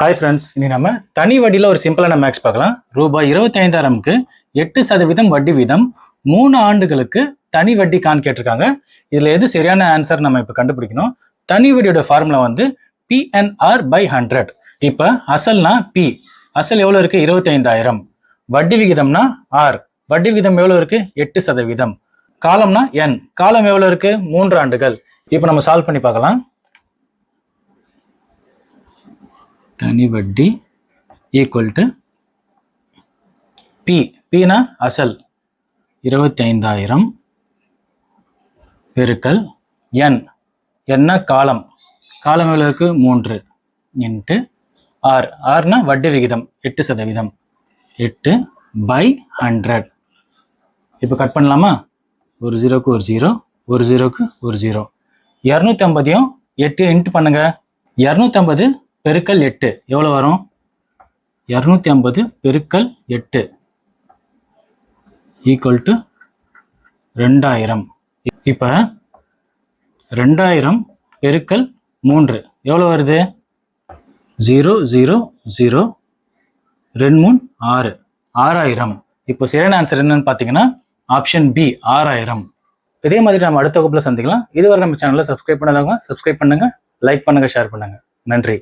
Hi friends, இனி நம்ம தனி வட்டியில் ஒரு சிம்பிளான மேக்ஸ் பார்க்கலாம். ரூபாய் 25,000க்கு 8% வட்டி வீதம் 3 ஆண்டுகளுக்கு தனி வட்டி கான் கேட்டிருக்காங்க. இதில் எது சரியான ஆன்சர் நம்ம இப்போ கண்டுபிடிக்கணும். தனி வட்டியோட ஃபார்முலா வந்து PNR/100. இப்போ அசல்னா P, அசல் எவ்வளோ இருக்குது? 25,000. வட்டி விகிதம்னா R, வட்டி விகிதம் எவ்வளோ இருக்குது? 8%. காலம்னா N, காலம் எவ்வளோ இருக்குது? 3 ஆண்டுகள். இப்போ நம்ம சால்வ் பண்ணி பார்க்கலாம். தனி வட்டி ஈக்குவல் டு P, Pனா அசல் 25,000 பெருக்கல் N, என்ன காலம், காலம் எவ்வளோ இருக்கு? 3 இன்ட்டு R, Rனா வட்டி விகிதம் 8%. 8/100. இப்போ கட் பண்ணலாமா? ஒரு ஜீரோக்கு ஒரு ஜீரோ, ஒரு ஜீரோக்கு ஒரு ஜீரோ. 250 8 இன்ட்டு பண்ணுங்க. 250 பெருக்கல் 8 எவ்வளோ வரும்? 250 பெருக்கல் 8 ஈக்குவல் டு 2000. இப்போ 2000 பெருக்கல் 3 எவ்வளோ வருது? 0 0 0 2 3 6, 6000. இப்போ சரியான ஆன்சர் என்னன்னு பார்த்தீங்கன்னா ஆப்ஷன் பி, 6000. இதே மாதிரி நம்ம அடுத்த வகுப்பில் சந்திக்கலாம். இதுவரை நம்ம சேனலை சப்ஸ்கிரைப் பண்ணாதவங்க சப்ஸ்கிரைப் பண்ணுங்க, லைக் பண்ணுங்க, ஷேர் பண்ணுங்க. நன்றி.